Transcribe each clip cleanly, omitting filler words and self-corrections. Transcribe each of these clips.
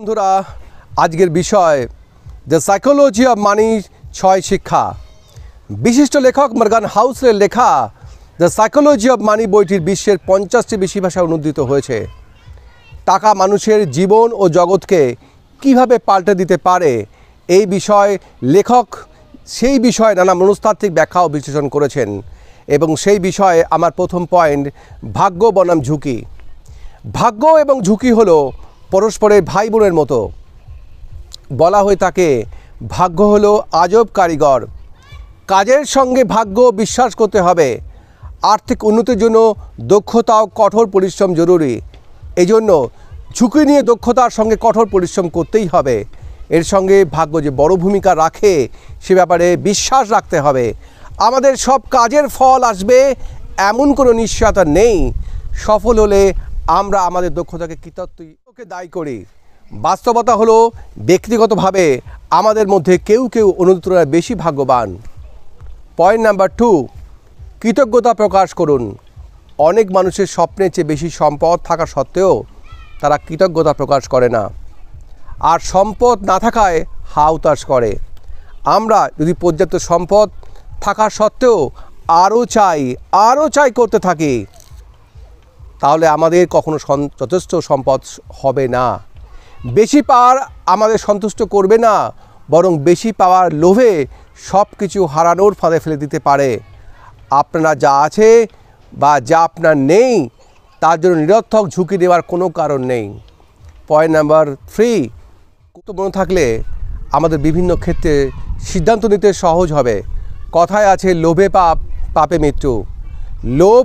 বন্ধুরা, আজকের বিষয় দ্য সাইকোলজি অফ মানি 6 শিক্ষা। বিশিষ্ট লেখক মর্গান হাউসের লেখা দ্য সাইকোলজি অফ মানি বইটির বিশ্বের 50টি বেশি ভাষায় অনুদিত হয়েছে। টাকা মানুষের জীবন ও জগৎকে কিভাবে পাল্টে দিতে পারে এই বিষয়ে লেখক সেই বিষয়ে নানা মনস্তাত্ত্বিক ব্যাখ্যা ও বিশ্লেষণ করেছেন। এবং সেই বিষয়ে আমার প্রথম পয়েন্ট, ভাগ্য বনাম ঝুঁকি। ভাগ্য এবং ঝুঁকি হলো পরস্পরের ভাই বোনের মতো। বলা হয়ে থাকে ভাগ্য হলো আজব কারিগর। কাজের সঙ্গে ভাগ্য বিশ্বাস করতে হবে। আর্থিক উন্নতির জন্য দক্ষতা ও কঠোর পরিশ্রম জরুরি। এই জন্য ঝুঁকি নিয়ে দক্ষতার সঙ্গে কঠোর পরিশ্রম করতেই হবে। এর সঙ্গে ভাগ্য যে বড় ভূমিকা রাখে সে ব্যাপারে বিশ্বাস রাখতে হবে। আমাদের সব কাজের ফল আসবে এমন কোনো নিশ্চয়তা নেই। সফল হলে আমরা আমাদের দক্ষতাকে কৃতিত্বকে দায়ী করি। বাস্তবতা হলো ব্যক্তিগতভাবে আমাদের মধ্যে কেউ কেউ অন্যদের তুলনায় বেশি ভাগ্যবান। পয়েন্ট নাম্বার 2, কৃতজ্ঞতা প্রকাশ করুন। অনেক মানুষের স্বপ্নের চেয়ে বেশি সম্পদ থাকা সত্ত্বেও তারা কৃতজ্ঞতা প্রকাশ করে না, আর সম্পদ না থাকায় হাউতাশ করে। আমরা যদি পর্যাপ্ত সম্পদ থাকা সত্ত্বেও আরও চাই করতে থাকি, তাহলে আমাদের কখনো যথেষ্ট সম্পদ হবে না। বেশি পাওয়ার আমাদের সন্তুষ্ট করবে না, বরং বেশি পাওয়ার লোভে সব কিছু হারানোর ফাঁদে ফেলে দিতে পারে। আপনার যা আছে বা যা আপনার নেই তার জন্য নিরর্থক ঝুঁকি নেওয়ার কোনো কারণ নেই। পয়েন্ট নাম্বার 3, মনে থাকলে আমাদের বিভিন্ন ক্ষেত্রে সিদ্ধান্ত নিতে সহজ হবে। কথায় আছে লোভে পাপ, পাপে মৃত্যু। লোভ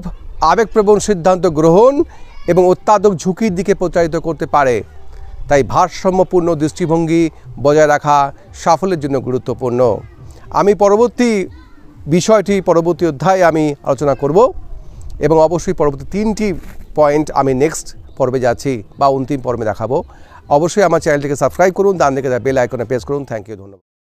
আবেগপ্রবণ সিদ্ধান্ত গ্রহণ এবং অত্যাধিক ঝুঁকির দিকে প্রচারিত করতে পারে। তাই ভারসাম্যপূর্ণ দৃষ্টিভঙ্গি বজায় রাখা সাফল্যের জন্য গুরুত্বপূর্ণ। আমি পরবর্তী অধ্যায়ে আমি আলোচনা করব এবং অবশ্যই পরবর্তী 3টি পয়েন্ট আমি নেক্সট পর্বে যাচ্ছি বা অন্তিম পর্বে দেখাবো। অবশ্যই আমার চ্যানেলটিকে সাবস্ক্রাইব করুন, ডান দিকে বেল আইকনে প্রেস করুন। থ্যাংক ইউ, ধন্যবাদ।